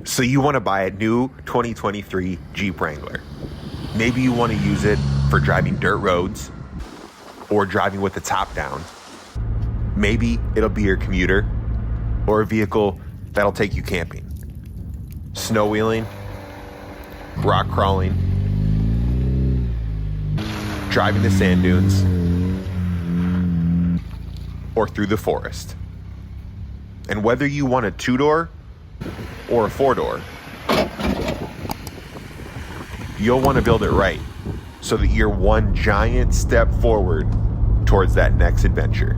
So you want to buy a new 2023 Jeep Wrangler. Maybe you want to use it for driving dirt roads or driving with the top down. Maybe it'll be your commuter or a vehicle that'll take you camping, snow wheeling, rock crawling, driving the sand dunes, or through the forest. And whether you want a 2-door or a 4-door, you'll want to build it right so that you're one giant step forward towards that next adventure.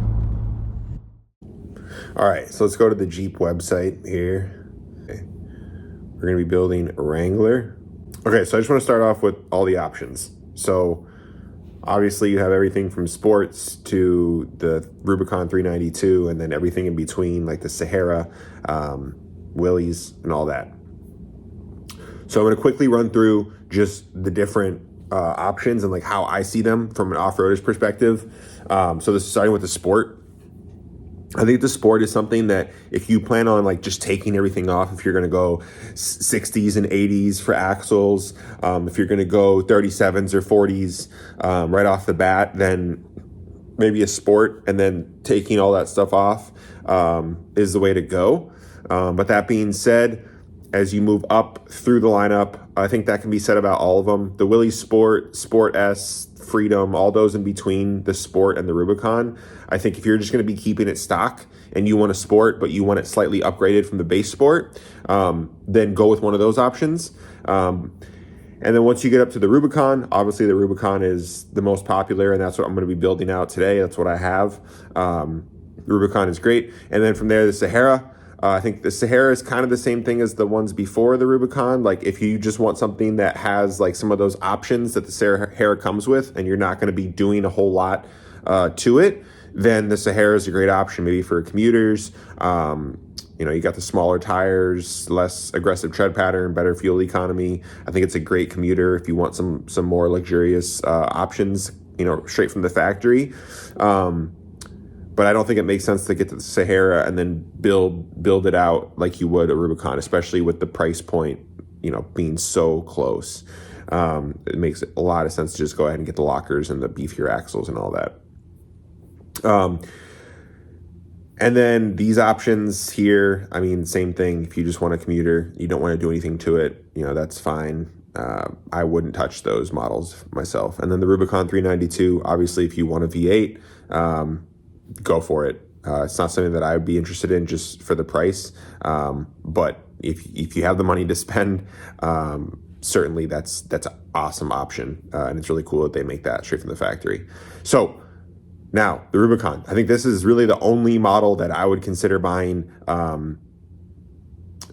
All right, so let's go to the Jeep website here. Okay. We're going to be building a Wrangler. Okay, so I just want to start off with all the options. So obviously you have everything from sports to the Rubicon 392 and then everything in between, like the Sahara, Willys, and all that. So I'm going to quickly run through just the different options and like how I see them from an off-roader's perspective. So this is starting with the Sport. I think the Sport is something that if you plan on like just taking everything off, if you're going to go 60s and 80s for axles, if you're going to go 37s or 40s right off the bat, then maybe a Sport and then taking all that stuff off is the way to go. But that being said, as you move up through the lineup, I think that can be said about all of them. The Willys Sport, Sport S, Freedom, all those in between the Sport and the Rubicon. I think if you're just going to be keeping it stock and you want a Sport, but you want it slightly upgraded from the base Sport, then go with one of those options. And then once you get up to the Rubicon, obviously the Rubicon is the most popular, and that's what I'm going to be building out today. That's what I have. Rubicon is great. And then from there, the Sahara. I think the Sahara is kind of the same thing as the ones before the Rubicon. Like if you just want something that has like some of those options that the Sahara comes with and you're not going to be doing a whole lot to it, then the Sahara is a great option maybe for commuters. You got the smaller tires, less aggressive tread pattern, better fuel economy. I think it's a great commuter if you want some more luxurious options, straight from the factory. But I don't think it makes sense to get to the Sahara and then build it out like you would a Rubicon, especially with the price point, being so close. It makes a lot of sense to just go ahead and get the lockers and the beefier axles and all that. And then these options here, same thing. If you just want a commuter, you don't want to do anything to it, that's fine. I wouldn't touch those models myself. And then the Rubicon 392, obviously, if you want a V8, go for it. It's not something that I would be interested in just for the price. But if you have the money to spend, certainly that's an awesome option. And it's really cool that they make that straight from the factory. So now the Rubicon, I think this is really the only model that I would consider buying.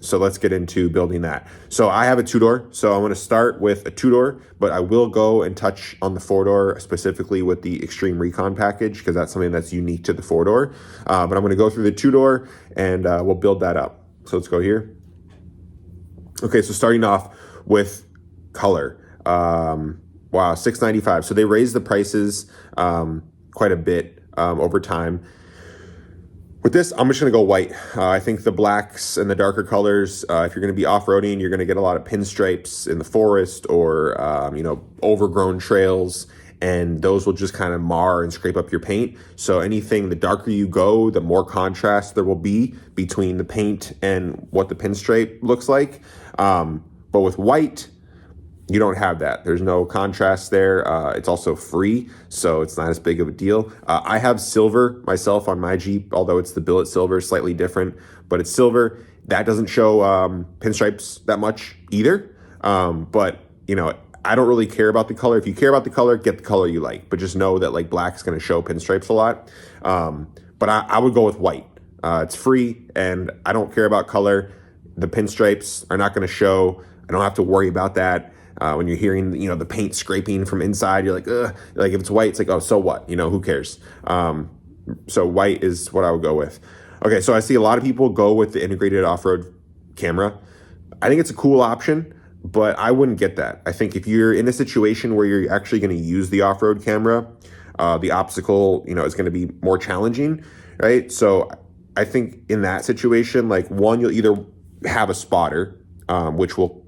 So let's get into building that. So I have a 2-door. So I'm going to start with a 2-door, but I will go and touch on the 4-door, specifically with the Extreme Recon package, because that's something that's unique to the 4-door. But I'm going to go through the 2-door and we'll build that up. So let's go here. Okay, so starting off with color. Wow, $695. So they raised the prices quite a bit over time. With this, I'm just going to go white. I think the blacks and the darker colors, if you're going to be off-roading, you're going to get a lot of pinstripes in the forest or, overgrown trails, and those will just kind of mar and scrape up your paint. So anything, the darker you go, the more contrast there will be between the paint and what the pinstripe looks like. But with white, you don't have that. There's no contrast there. It's also free, so it's not as big of a deal. I have silver myself on my Jeep, although it's the billet silver, slightly different, but it's silver. That doesn't show pinstripes that much either. But I don't really care about the color. If you care about the color, get the color you like, but just know that like black is going to show pinstripes a lot. But I would go with white. It's free, and I don't care about color. The pinstripes are not going to show. I don't have to worry about that. When you're hearing, the paint scraping from inside, you're like, ugh. Like if it's white, it's like, oh, so what? Who cares? So white is what I would go with. Okay, so I see a lot of people go with the integrated off-road camera. I think it's a cool option, but I wouldn't get that. I think if you're in a situation where you're actually going to use the off-road camera, the obstacle, is going to be more challenging, right? So I think in that situation, like one, you'll either have a spotter, which will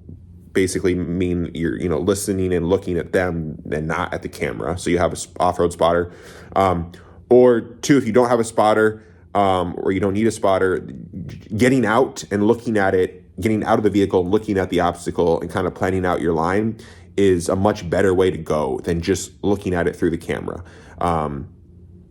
basically mean you're listening and looking at them and not at the camera. So you have an off-road spotter. Or two, if you don't have a spotter or you don't need a spotter, getting out and looking at it, getting out of the vehicle, looking at the obstacle and kind of planning out your line is a much better way to go than just looking at it through the camera.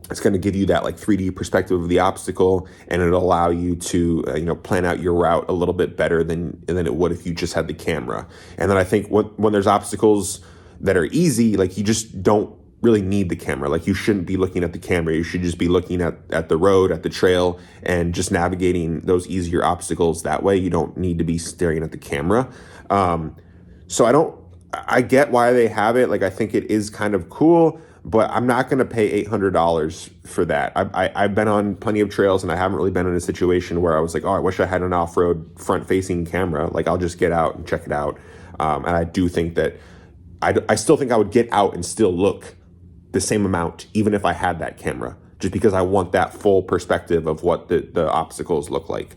It's going to give you that like 3D perspective of the obstacle, and it'll allow you to plan out your route a little bit better than it would if you just had the camera. And then I think when there's obstacles that are easy, like you just don't really need the camera. Like you shouldn't be looking at the camera. You should just be looking at the road, at the trail, and just navigating those easier obstacles that way. You don't need to be staring at the camera. So I get why they have it. Like I think it is kind of cool, but I'm not going to pay $800 for that. I've been on plenty of trails, and I haven't really been in a situation where I was like, oh, I wish I had an off-road front-facing camera. Like I'll just get out and check it out. And I do think that I still think I would get out and still look the same amount, even if I had that camera, just because I want that full perspective of what the obstacles look like.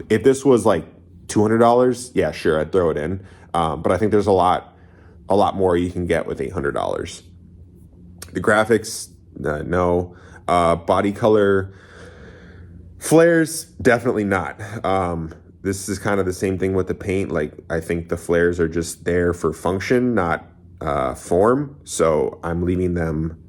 If this was like $200, yeah, sure, I'd throw it in. But I think there's a lot more you can get with $800. The graphics, no. Body color, flares, definitely not. This is kind of the same thing with the paint. Like I think the flares are just there for function, not form. So I'm leaving them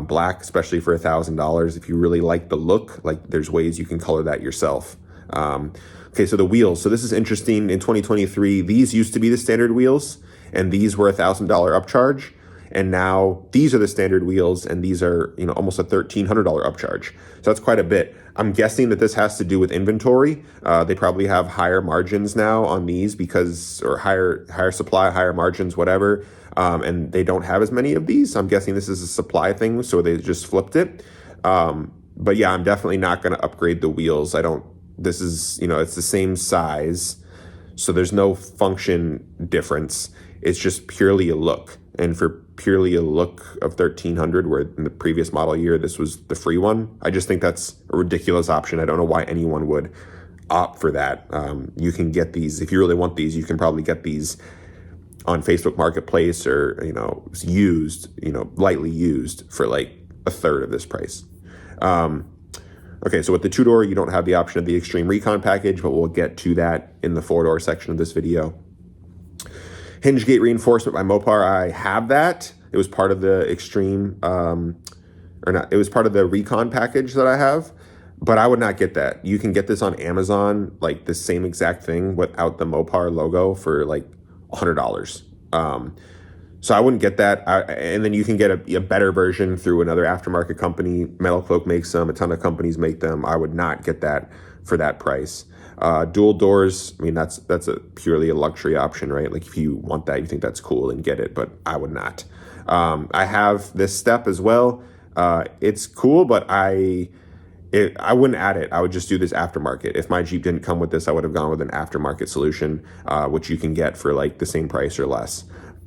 black, especially for $1,000. If you really like the look, like there's ways you can color that yourself. Okay, so the wheels. So this is interesting. In 2023, these used to be the standard wheels, and these were $1,000 upcharge. And now these are the standard wheels, and these are almost a $1,300 upcharge. So that's quite a bit. I'm guessing that this has to do with inventory. They probably have higher margins now on these or higher supply, higher margins, whatever. And they don't have as many of these. I'm guessing this is a supply thing, so they just flipped it. But yeah, I'm definitely not going to upgrade the wheels. This is, it's the same size, so there's no function difference. It's just purely a look. And for purely a look of $1,300, where in the previous model year, this was the free one, I just think that's a ridiculous option. I don't know why anyone would opt for that. You can get these, if you really want these, you can probably get these on Facebook Marketplace or, used, lightly used for like a third of this price. Okay, so with the two-door, you don't have the option of the Extreme Recon package, but we'll get to that in the four-door section of this video. Hinge gate reinforcement by Mopar, I have that. It was part of the Extreme, it was part of the Recon package that I have, but I would not get that. You can get this on Amazon, like the same exact thing without the Mopar logo for like $100. So I wouldn't get that. And then you can get a better version through another aftermarket company. Metal Cloak makes them, a ton of companies make them. I would not get that for that price. Dual doors, I mean, that's purely a luxury option, right? Like if you want that, you think that's cool, then get it, but I would not. I have this step as well. It's cool, but I wouldn't add it. I would just do this aftermarket. If my Jeep didn't come with this, I would have gone with an aftermarket solution, which you can get for like the same price or less.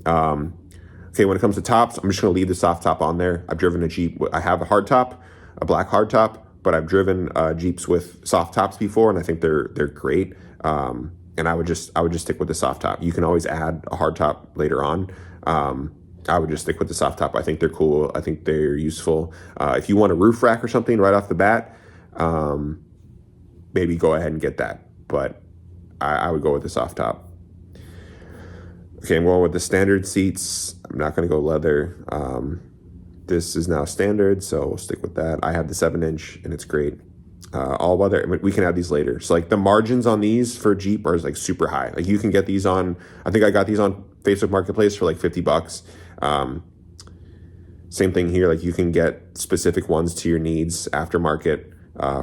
Okay, when it comes to tops, I'm just gonna leave the soft top on there. I've driven a Jeep, I have a hard top, a black hard top, but I've driven Jeeps with soft tops before, and I think they're great. And I would just stick with the soft top. You can always add a hard top later on. I would just stick with the soft top. I think they're cool. I think they're useful. If you want a roof rack or something right off the bat, maybe go ahead and get that. But I would go with the soft top. Okay, I'm going with the standard seats. I'm not going to go leather. This is now standard, so we'll stick with that. I have the 7-inch, and it's great. All weather, I mean, we can add these later. So like the margins on these for Jeep are like super high. Like you can get these on, I think I got these on Facebook Marketplace for like $50. Same thing here. Like you can get specific ones to your needs aftermarket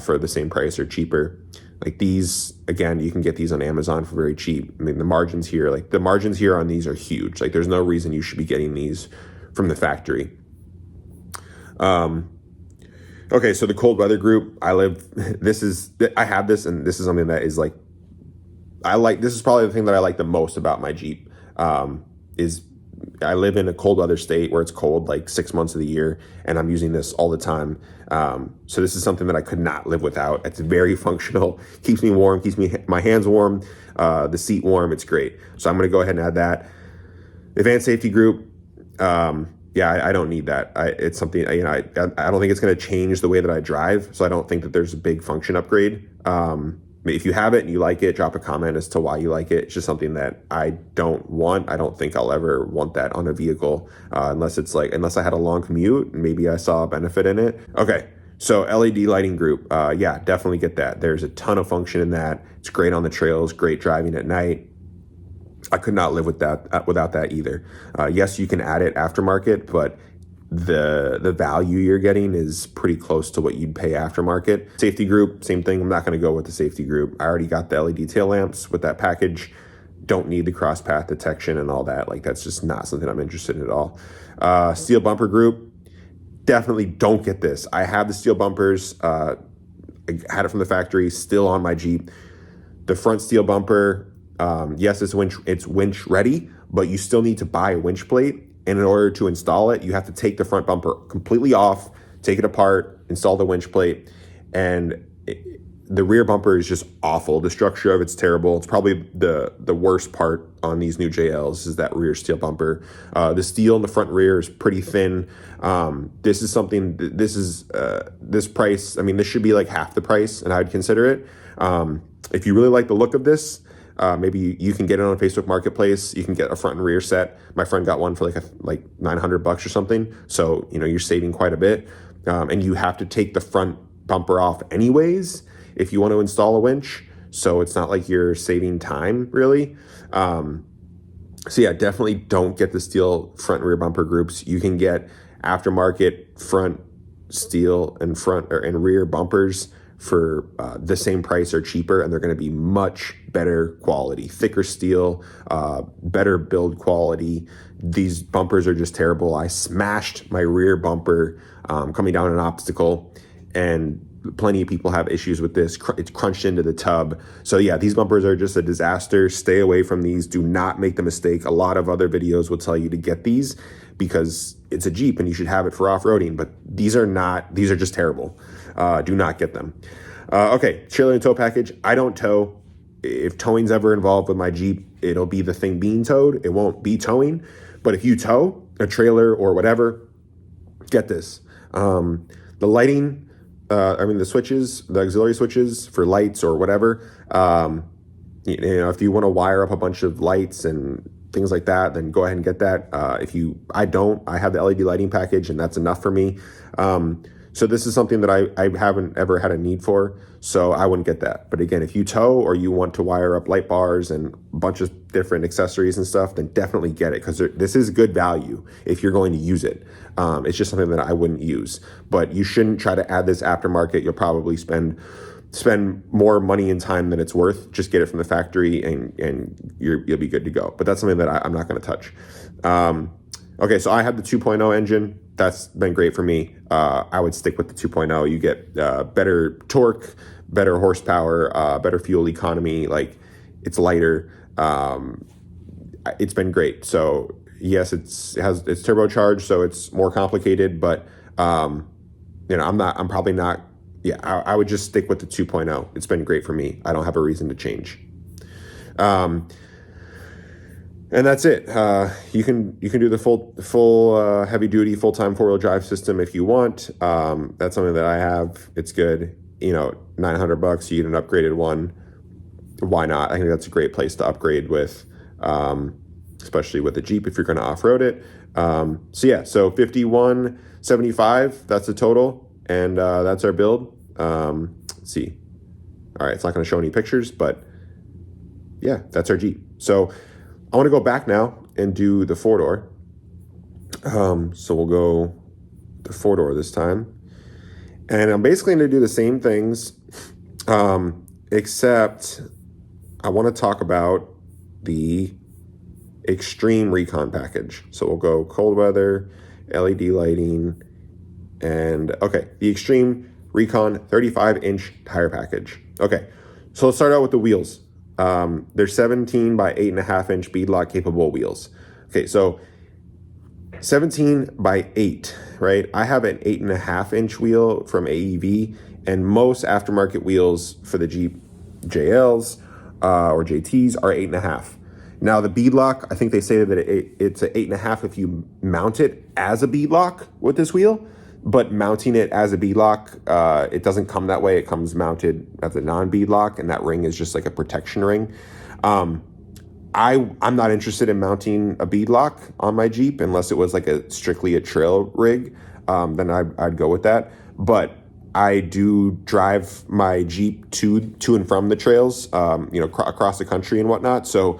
for the same price or cheaper. Like these, again, you can get these on Amazon for very cheap. I mean, the margins here on these are huge. Like there's no reason you should be getting these from the factory. Okay, so the cold weather group, I have this, and this is something that is like, this is probably the thing that I like the most about my Jeep, is I live in a cold weather state where it's cold like 6 months of the year, and I'm using this all the time. So this is something that I could not live without. It's very functional, keeps me warm, keeps my hands warm, the seat warm. It's great. So I'm going to go ahead and add that. Advanced safety group. Yeah, I don't need that. It's something, I don't think it's going to change the way that I drive. So I don't think that there's a big function upgrade. If you have it and you like it, drop a comment as to why you like it. It's just something that I don't want. I don't think I'll ever want that on a vehicle, unless I had a long commute and maybe I saw a benefit in it. Okay, so LED lighting group. Yeah, definitely get that. There's a ton of function in that. It's great on the trails, great driving at night. I could not live with that without that either. Yes, you can add it aftermarket, but the value you're getting is pretty close to what you'd pay aftermarket. Safety group, same thing. I'm not going to go with the safety group. I already got the LED tail lamps with that package. Don't need the cross path detection and all that. Like, that's just not something I'm interested in at all. Steel bumper group, definitely don't get this. I have the steel bumpers. I had it from the factory, still on my Jeep. The front steel bumper, yes, it's winch ready, but you still need to buy a winch plate. And in order to install it, you have to take the front bumper completely off, take it apart, install the winch plate. And the rear bumper is just awful. The structure of it's terrible. It's probably the worst part on these new JLs is that rear steel bumper. The steel in the front rear is pretty thin. This price, I mean, this should be like half the price, and I'd consider it. If you really like the look of this, maybe you can get it on Facebook Marketplace. You can get a front and rear set. My friend got one for like $900 or something. So, you're saving quite a bit. And you have to take the front bumper off anyways if you want to install a winch. So it's not like you're saving time really. So yeah, definitely don't get the steel front and rear bumper groups. You can get aftermarket front steel and rear bumpers for the same price or cheaper, and they're going to be much better quality, thicker steel, better build quality. These bumpers are just terrible. I smashed my rear bumper coming down an obstacle, and plenty of people have issues with this. It's crunched into the tub. So yeah, these bumpers are just a disaster. Stay away from these. Do not make the mistake. A lot of other videos will tell you to get these because it's a Jeep and you should have it for off-roading, but these are just terrible. Do not get them. Okay, trailer and tow package. I don't tow. If towing's ever involved with my Jeep, it'll be the thing being towed. It won't be towing. But if you tow a trailer or whatever, get this. The lighting, the switches, the auxiliary switches for lights or whatever. If you want to wire up a bunch of lights and things like that, then go ahead and get that. I have the LED lighting package, and that's enough for me. So this is something that I haven't ever had a need for, so I wouldn't get that. But again, if you tow or you want to wire up light bars and a bunch of different accessories and stuff, then definitely get it, because this is good value if you're going to use it. It's just something that I wouldn't use. But you shouldn't try to add this aftermarket. You'll probably spend more money and time than it's worth. Just get it from the factory and you'll be good to go. But that's something that I'm not going to touch. Okay, so I have the 2.0 engine. That's been great for me. I would stick with the 2.0. You get better torque, better horsepower, better fuel economy. Like, it's lighter. It's been great. So yes, it's turbocharged, so it's more complicated. But I'm probably not. Yeah, I would just stick with the 2.0. It's been great for me. I don't have a reason to change. And that's it. You can do the full heavy duty, full-time 4-wheel drive system if you want. That's something that I have. It's good. $900, you get an upgraded one. Why not? I think that's a great place to upgrade with, especially with the Jeep if you're going to off-road it. So 5175, that's the total, and that's our build. Let's see. All right, it's not going to show any pictures, but yeah, that's our Jeep. So I want to go back now and do the 4-door. So we'll go the 4-door this time. And I'm basically going to do the same things, except I want to talk about the Extreme Recon package. So we'll go cold weather, LED lighting, and okay, the Extreme Recon 35-inch tire package. Okay, so let's start out with the wheels. They're 17 by 8.5-inch beadlock capable wheels. Okay, so 17 by 8, right? I have an 8.5-inch wheel from AEV, and most aftermarket wheels for the Jeep JLs or JTs are 8.5. Now the beadlock, I think they say that it's an 8.5 if you mount it as a beadlock with this wheel, but mounting it as a beadlock, it doesn't come that way. It comes mounted as a non-beadlock, and that ring is just like a protection ring. I'm not interested in mounting a beadlock on my Jeep unless it was like strictly a trail rig. Then I'd go with that. But I do drive my Jeep to and from the trails, across the country and whatnot. So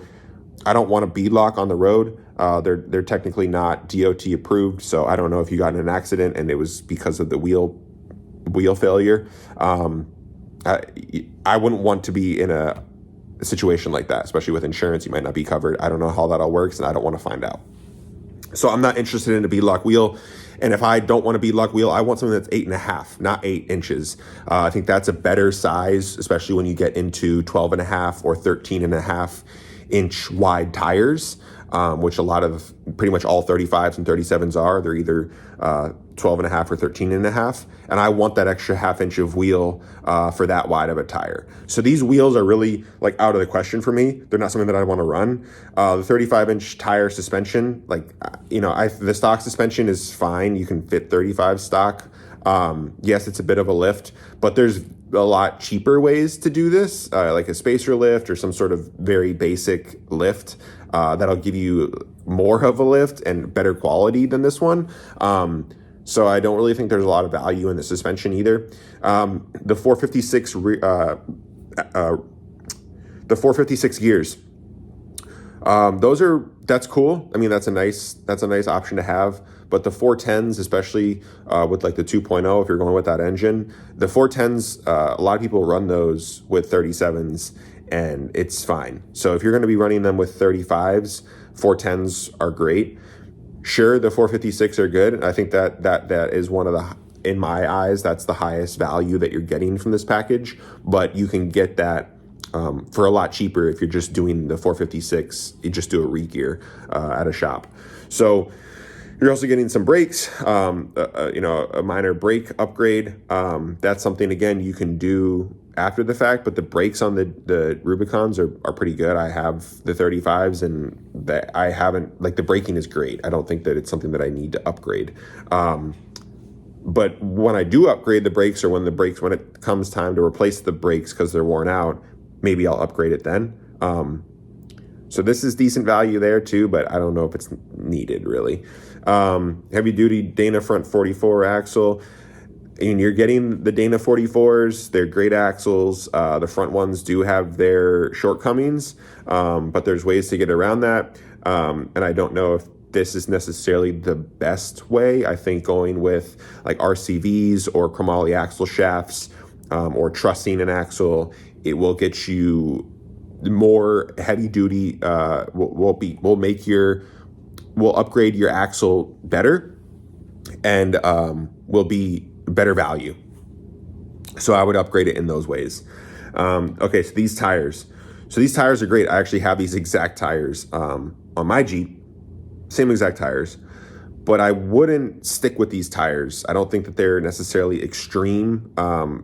I don't want a beadlock on the road. They're technically not DOT approved, so I don't know if you got in an accident and it was because of the wheel failure. I wouldn't want to be in a situation like that, especially with insurance. You might not be covered. I don't know how that all works, and I don't want to find out. So I'm not interested in a beadlock wheel. And if I don't want a beadlock wheel, I want something that's 8.5, not 8 inches. I think that's a better size, especially when you get into 12.5 or 13.5 inch wide tires, which a lot of pretty much all 35s and 37s are. They're either 12.5 or 13.5. And I want that extra half-inch of wheel for that wide of a tire. So these wheels are really like out of the question for me. They're not something that I want to run. The 35-inch tire suspension, the stock suspension is fine. You can fit 35 stock. Yes, it's a bit of a lift, but there's a lot cheaper ways to do this, like a spacer lift or some sort of very basic lift that'll give you more of a lift and better quality than this one. So I don't really think there's a lot of value in the suspension either. The 456 gears, that's cool. I mean, that's a nice option to have. But the 410s, especially with like the 2.0, if you're going with that engine, the 410s, a lot of people run those with 37s and it's fine. So if you're going to be running them with 35s, 410s are great. Sure, the 456 are good. I think that is one of the, in my eyes, that's the highest value that you're getting from this package. But you can get that for a lot cheaper if you're just doing the 456. You just do a re-gear at a shop. So you're also getting some brakes, a minor brake upgrade. That's something, again, you can do after the fact, but the brakes on the Rubicons are pretty good. I have the 35s and the braking is great. I don't think that it's something that I need to upgrade. But when I do upgrade the brakes, or when it comes time to replace the brakes because they're worn out, maybe I'll upgrade it then. So this is decent value there too, but I don't know if it's needed really. Heavy duty Dana front 44 axle. And you're getting the Dana 44s. They're great axles. The front ones do have their shortcomings, but there's ways to get around that. And I don't know if this is necessarily the best way. I think going with like RCVs or chromoly axle shafts, or trussing an axle, it will get you more heavy duty. Will upgrade your axle better, and will be better value. So I would upgrade it in those ways. Okay, so these tires. So these tires are great. I actually have these exact tires on my Jeep, same exact tires, but I wouldn't stick with these tires. I don't think that they're necessarily extreme.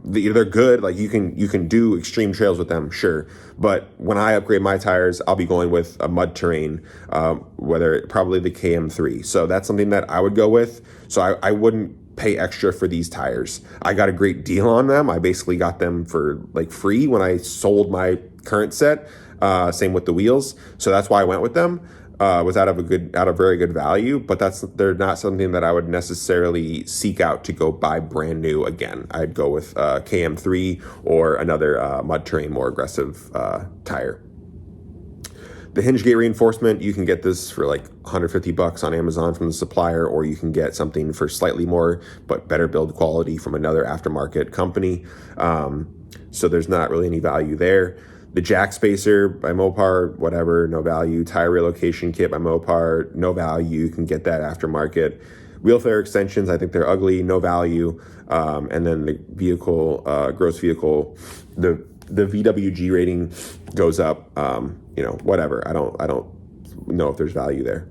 They're good. Like you can do extreme trails with them, sure. But when I upgrade my tires, I'll be going with a mud terrain, probably the KM3. So that's something that I would go with. So I wouldn't pay extra for these tires. I got a great deal on them. I basically got them for like free when I sold my current set. Same with the wheels. So that's why I went with them. Was out of very good value, but they're not something that I would necessarily seek out to go buy brand new again. I'd go with KM3 or another mud terrain, more aggressive tire. The hinge gate reinforcement, you can get this for like $150 on Amazon from the supplier, or you can get something for slightly more but better build quality from another aftermarket company. So there's not really any value there. The jack spacer by Mopar, whatever, no value. Tire relocation kit by Mopar, no value. You can get that aftermarket. Wheel flare extensions, I think they're ugly, no value. And then the vehicle, gross vehicle, the VWG rating goes up. Whatever. I don't know if there's value there.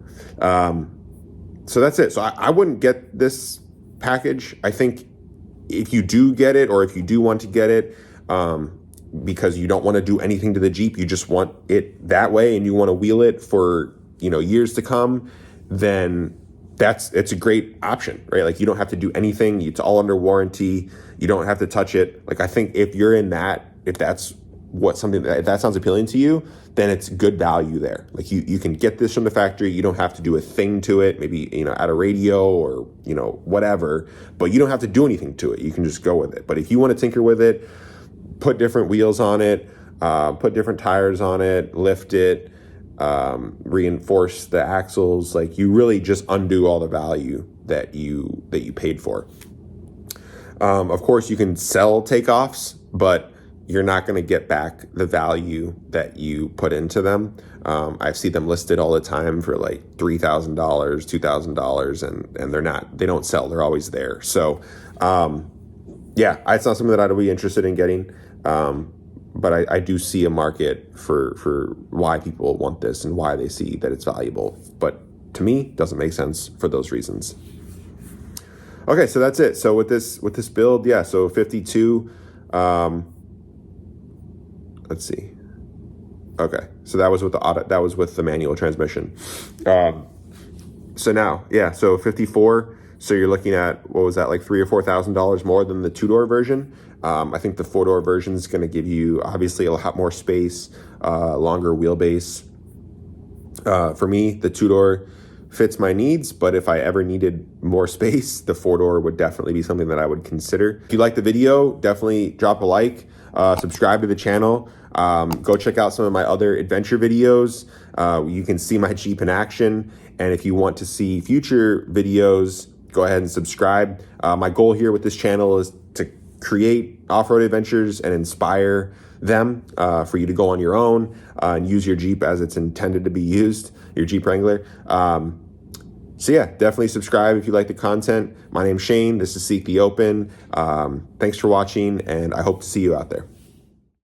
So that's it. So I wouldn't get this package. I think if you do get it, or if you do want to get it, because you don't want to do anything to the Jeep, you just want it that way and you want to wheel it for, years to come, then it's a great option, right? Like, you don't have to do anything. It's all under warranty. You don't have to touch it. Like, I think if you're in that, if that sounds appealing to you, then it's good value there. Like, you can get this from the factory. You don't have to do a thing to it, maybe, add a radio or, whatever, but you don't have to do anything to it. You can just go with it. But if you want to tinker with it, put different wheels on it, put different tires on it, lift it, reinforce the axles, like, you really just undo all the value that you paid for. Of course, you can sell takeoffs, but you're not going to get back the value that you put into them. I see them listed all the time for like $3,000, $2,000, and they don't sell. They're always there. So, yeah, it's not something that I'd be interested in getting. But I do see a market for why people want this and why they see that it's valuable. But to me, it doesn't make sense for those reasons. Okay, so that's it. So with this build, yeah, so 52, let's see. Okay, so that was with the manual transmission. So now, yeah, so 54. So you're looking at, what was that, like $3,000 or $4,000 more than the 2-door version. I think the 4-door version is going to give you obviously a lot more space, longer wheelbase. For me, the 2-door fits my needs, but if I ever needed more space, the 4-door would definitely be something that I would consider. If you like the video, definitely drop a like, subscribe to the channel. Go check out some of my other adventure videos. You can see my Jeep in action. And if you want to see future videos, go ahead and subscribe. My goal here with this channel is to create off-road adventures and inspire them for you to go on your own and use your Jeep as it's intended to be used, your Jeep Wrangler. So yeah, definitely subscribe if you like the content. My name's Shane. This is Seek the Open. Thanks for watching, and I hope to see you out there.